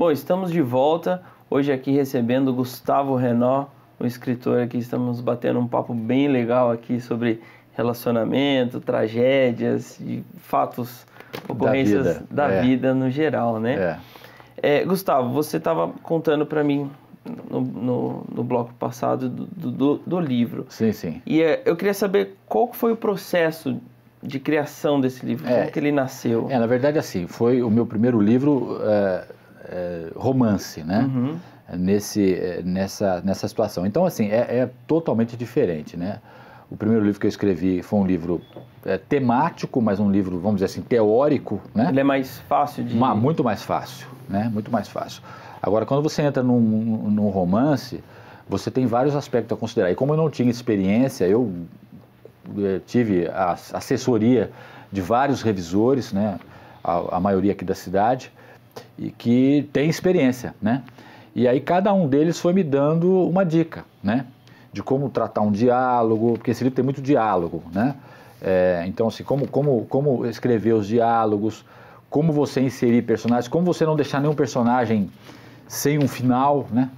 Bom, estamos de volta, hoje aqui recebendo o Gustavo Renault, o escritor aqui. Estamos batendo um papo bem legal aqui sobre relacionamento, tragédias e fatos, ocorrências da vida no geral, né? Gustavo, você estava contando para mim no bloco passado do livro. Sim, sim. E eu queria saber qual foi o processo de criação desse livro, como que ele nasceu? Na verdade, assim, foi o meu primeiro livro romance, né? Uhum. Nessa situação. Então, assim, é totalmente diferente, né? O primeiro livro que eu escrevi foi um livro temático, mas um livro, vamos dizer assim, teórico, né? Ele é mais fácil de... Muito mais fácil, né? Muito mais fácil. Agora, quando você entra num romance, você tem vários aspectos a considerar. E como eu não tinha experiência, eu tive a assessoria de vários revisores, né? A maioria aqui da cidade, e que tem experiência, né? E aí cada um deles foi me dando uma dica, né? De como tratar um diálogo, porque esse livro tem muito diálogo, né? Então, assim, como escrever os diálogos, como você inserir personagens, como você não deixar nenhum personagem sem um final, né?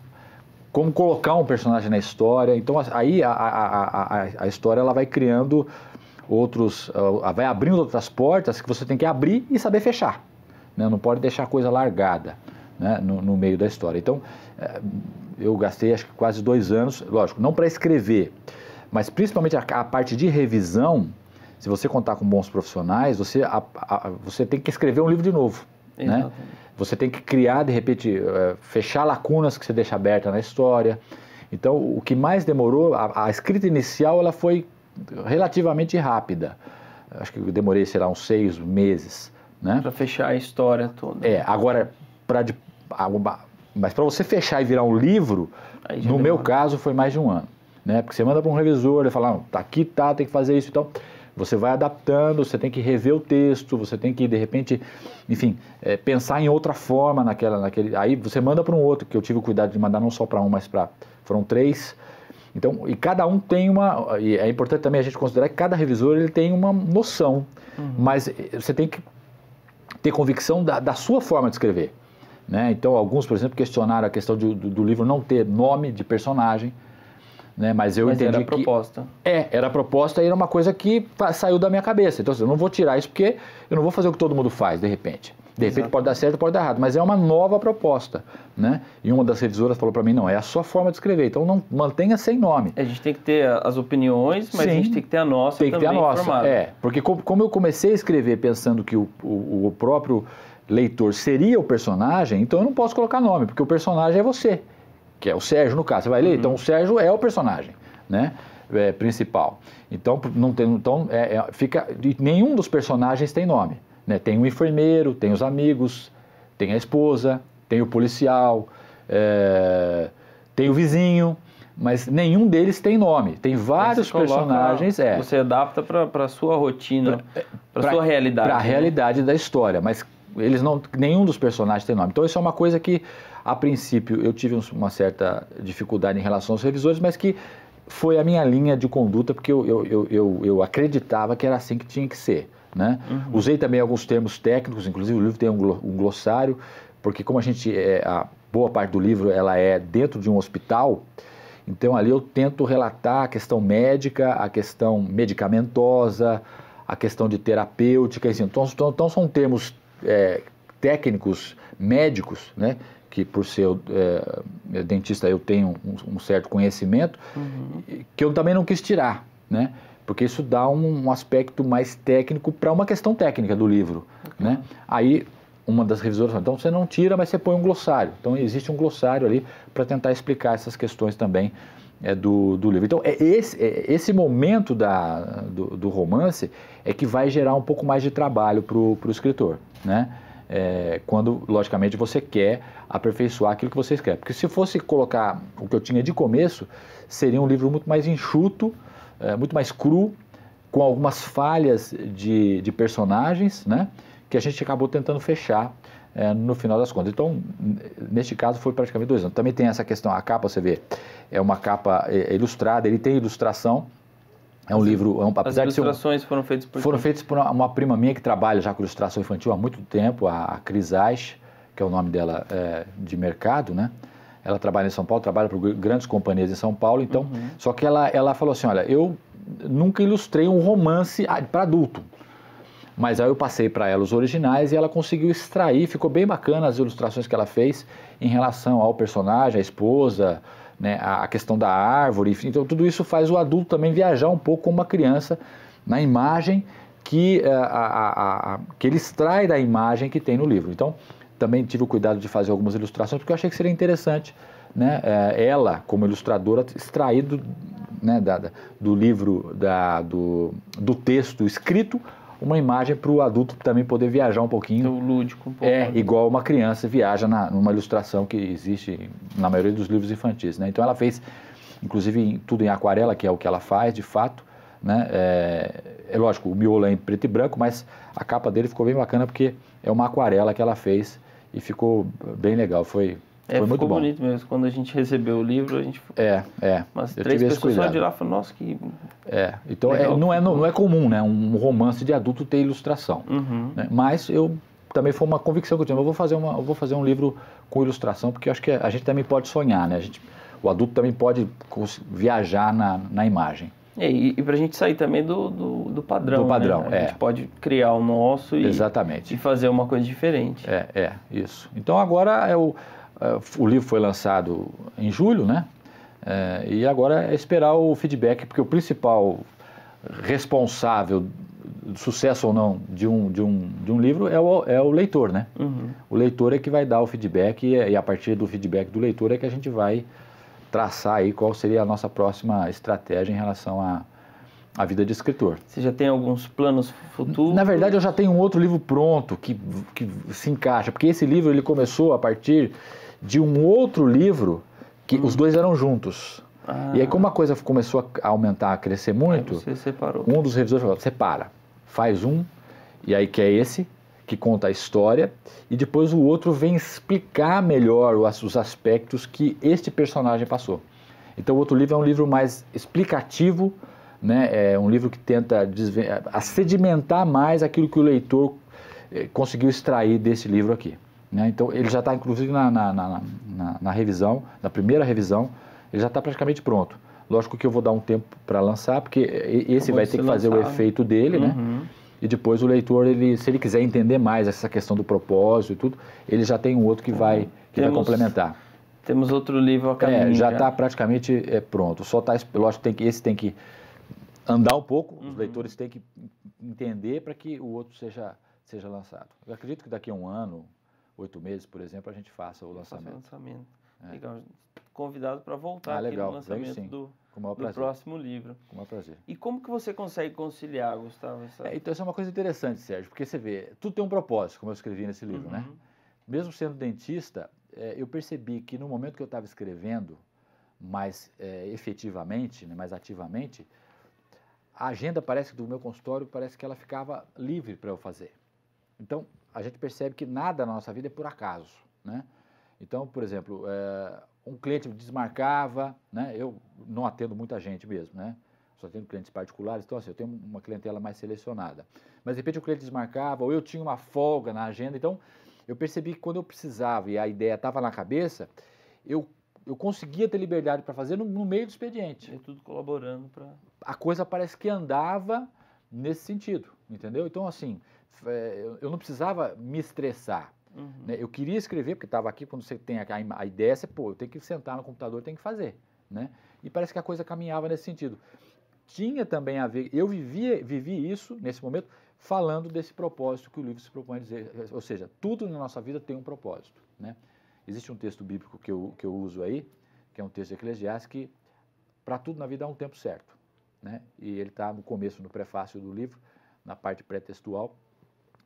Como colocar um personagem na história. Então, aí a história ela vai criando vai abrindo outras portas que você tem que abrir e saber fechar, né? Não pode deixar a coisa largada, né? No meio da história. Então, eu gastei acho que quase 2 anos, lógico, não para escrever, mas principalmente a parte de revisão. Se você contar com bons profissionais, você tem que escrever um livro de novo, né? Você tem que criar, de repente, fechar lacunas que você deixa aberta na história. Então, o que mais demorou, a escrita inicial, ela foi relativamente rápida. Acho que eu demorei, sei lá, uns 6 meses, né? Para fechar a história toda. Agora, mas para você fechar e virar um livro, no meu caso, foi mais de 1 ano, né? Porque você manda para um revisor, ele fala, tá aqui, tem que fazer isso, então... Você vai adaptando, você tem que rever o texto, você tem que, de repente, enfim, pensar em outra forma naquele... Aí você manda para um outro, que eu tive o cuidado de mandar não só para um, mas foram 3. Então, e cada um tem uma... E é importante também a gente considerar que cada revisor ele tem uma noção, mas você tem que ter convicção da sua forma de escrever, né? Então, alguns, por exemplo, questionaram a questão do livro não ter nome de personagem, né? Mas eu entendi era a proposta. Era a proposta e era uma coisa que saiu da minha cabeça. Então, assim, eu não vou tirar isso porque eu não vou fazer o que todo mundo faz, de repente. De repente pode dar certo, pode dar errado, mas é uma nova proposta, né? E uma das revisoras falou para mim, não, é a sua forma de escrever, então não mantenha sem nome. A gente tem que ter as opiniões, mas a gente tem que ter a nossa também formada. Tem que ter a nossa, porque como eu comecei a escrever pensando que o próprio leitor seria o personagem, então eu não posso colocar nome, porque o personagem é você, que é o Sérgio, no caso, você vai ler, então o Sérgio é o personagem, né, principal. Então, nenhum dos personagens tem nome, né? Tem o enfermeiro, tem os amigos, tem a esposa, tem o policial, tem o vizinho, mas nenhum deles tem nome. Tem vários personagens. Você adapta para a sua rotina, para a sua realidade. Para a realidade da história, mas nenhum dos personagens tem nome. Então isso é uma coisa que, a princípio, eu tive uma certa dificuldade em relação aos revisores, mas que foi a minha linha de conduta, porque eu acreditava que era assim que tinha que ser, né? Usei também alguns termos técnicos, inclusive o livro tem um glossário, porque como a boa parte do livro ela é dentro de um hospital, então ali eu tento relatar a questão médica, a questão medicamentosa, a questão de terapêutica, assim. Então são termos técnicos, médicos, né? Que por ser dentista eu tenho um certo conhecimento, que eu também não quis tirar, né? Porque isso dá um aspecto mais técnico para uma questão técnica do livro, né? Aí uma das revisoras falou, então você não tira, mas você põe um glossário. Então existe um glossário ali para tentar explicar essas questões também do livro. Então esse momento do romance é que vai gerar um pouco mais de trabalho para o escritor, né? Quando, logicamente, você quer aperfeiçoar aquilo que você escreve. Porque se fosse colocar o que eu tinha de começo, seria um livro muito mais enxuto, muito mais cru, com algumas falhas de personagens, né? Que a gente acabou tentando fechar no final das contas. Então, neste caso, foi praticamente 2 anos. Também tem essa questão, a capa, você vê, é uma capa ilustrada, ele tem ilustração. É um livro... As ilustrações foram feitas por... Foram feitas por uma prima minha que trabalha já com ilustração infantil há muito tempo, a Cris Aich, que é o nome dela de mercado, né? Ela trabalha em São Paulo, trabalha por grandes companhias em São Paulo, então, só que ela falou assim, olha, eu nunca ilustrei um romance para adulto, mas aí eu passei para ela os originais e ela conseguiu extrair, ficou bem bacana as ilustrações que ela fez em relação ao personagem, a esposa, né, a questão da árvore, enfim, então tudo isso faz o adulto também viajar um pouco como uma criança na imagem que ele extrai da imagem que tem no livro. Então, também tive o cuidado de fazer algumas ilustrações, porque eu achei que seria interessante, né, ela, como ilustradora, extrair né, do livro, do texto escrito, uma imagem para o adulto também poder viajar um pouquinho. Então, lúdico um pouco. Igual uma criança viaja numa ilustração que existe na maioria dos livros infantis, né? Então ela fez, inclusive, tudo em aquarela, que é o que ela faz, de fato, né? É lógico, o miolo é em preto e branco, mas a capa dele ficou bem bacana porque é uma aquarela que ela fez e ficou bem legal, foi muito bom. Ficou bonito mesmo. Quando a gente recebeu o livro, a gente... Mas 3 pessoas só de lá falaram, nossa, que... Então não é comum, né, um romance de adulto ter ilustração, né? Mas também foi uma convicção que eu tinha, eu vou fazer um livro com ilustração, porque eu acho que a gente também pode sonhar, né? O adulto também pode viajar na imagem. E para a gente sair também do padrão. Do padrão, né? A gente pode criar o nosso e fazer uma coisa diferente. Isso. Então agora o livro foi lançado em julho, né? E agora é esperar o feedback, porque o principal responsável do sucesso ou não de um livro é o leitor, né? O leitor é que vai dar o feedback e a partir do feedback do leitor é que a gente vai traçar aí qual seria a nossa próxima estratégia em relação à vida de escritor. Você já tem alguns planos futuros? Na verdade, eu já tenho um outro livro pronto que se encaixa, porque esse livro ele começou a partir de um outro livro que os dois eram juntos. E aí, como a coisa começou a aumentar, a crescer muito, você separou. Um dos revisores falou, separa, faz um, e aí que é esse, que conta a história, e depois o outro vem explicar melhor os aspectos que este personagem passou. Então o outro livro é um livro mais explicativo, né? É um livro que tenta sedimentar mais aquilo que o leitor conseguiu extrair desse livro aqui, né? Então ele já está inclusive na revisão, na primeira revisão, ele já está praticamente pronto. Lógico que eu vou dar um tempo para lançar, porque esse vai ter que fazer o efeito dele, né? E depois o leitor, se ele quiser entender mais essa questão do propósito e tudo, ele já tem um outro que vai complementar. Temos outro livro a caminho. Já está praticamente pronto. Só tá, lógico que esse tem que andar um pouco, os leitores têm que entender para que o outro seja lançado. Eu acredito que daqui a 1 ano, 8 meses, por exemplo, a gente faça o lançamento. Legal. Convidado para voltar aqui no lançamento do próximo livro. Com o maior prazer. E como que você consegue conciliar, Gustavo? Então, isso é uma coisa interessante, Sérgio, porque você vê, tudo tem um propósito, como eu escrevi nesse livro, né? Mesmo sendo dentista, eu percebi que no momento que eu estava escrevendo mais efetivamente, né, mais ativamente, a agenda do meu consultório parece que ela ficava livre para eu fazer. Então, a gente percebe que nada na nossa vida é por acaso, né? Então, por exemplo, um cliente desmarcava, né? Eu não atendo muita gente mesmo, né? Só atendo clientes particulares, então assim, eu tenho uma clientela mais selecionada. Mas de repente o cliente desmarcava, ou eu tinha uma folga na agenda, então eu percebi que quando eu precisava e a ideia estava na cabeça, eu conseguia ter liberdade para fazer no meio do expediente. E tudo colaborando para... A coisa parece que andava nesse sentido, entendeu? Então assim, eu não precisava me estressar. Né? Eu queria escrever, porque estava aqui, quando você tem a ideia, eu tenho que sentar no computador, tenho que fazer, né? E parece que a coisa caminhava nesse sentido. Tinha também a ver, eu vivi isso, nesse momento, falando desse propósito que o livro se propõe a dizer, ou seja, tudo na nossa vida tem um propósito, né? Existe um texto bíblico que eu uso aí, que é um texto de Eclesiastes, que para tudo na vida há um tempo certo, né? E ele está no começo, no prefácio do livro, na parte pré-textual,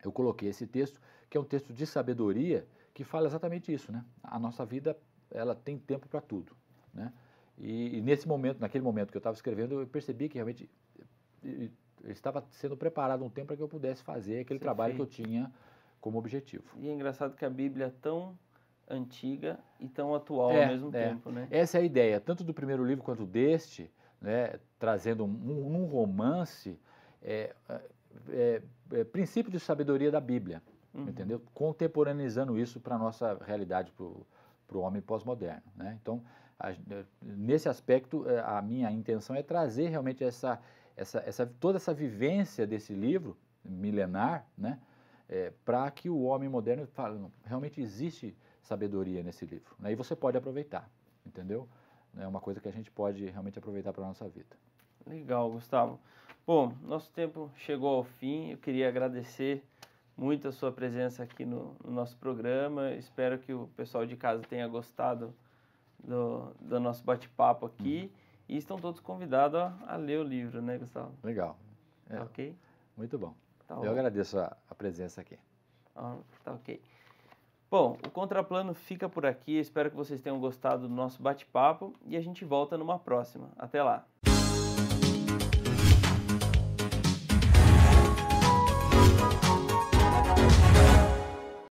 eu coloquei esse texto, que é um texto de sabedoria, que fala exatamente isso, né? A nossa vida, ela tem tempo para tudo, né? E naquele momento que eu estava escrevendo, eu percebi que realmente eu estava sendo preparado um tempo para que eu pudesse fazer aquele trabalho que eu tinha como objetivo. E é engraçado que a Bíblia é tão antiga e tão atual ao mesmo tempo, né? Essa é a ideia, tanto do primeiro livro quanto deste, né? Trazendo um romance, princípio de sabedoria da Bíblia, entendeu? Contemporaneizando isso para a nossa realidade, para o homem pós-moderno, né? Então, nesse aspecto, a minha intenção é trazer realmente toda essa vivência desse livro milenar, né? Para que o homem moderno fale, não, realmente existe sabedoria nesse livro, né? E você pode aproveitar, entendeu? É uma coisa que a gente pode realmente aproveitar para a nossa vida. Legal, Gustavo. Bom, nosso tempo chegou ao fim. Eu queria agradecer muito a sua presença aqui no nosso programa. Espero que o pessoal de casa tenha gostado do nosso bate-papo aqui. E estão todos convidados a ler o livro, né, Gustavo? Legal. Tá ok? Muito bom. Tá Eu bom. agradeço a presença aqui. Tá ok. Bom, o Contraplano fica por aqui. Espero que vocês tenham gostado do nosso bate-papo e a gente volta numa próxima. Até lá!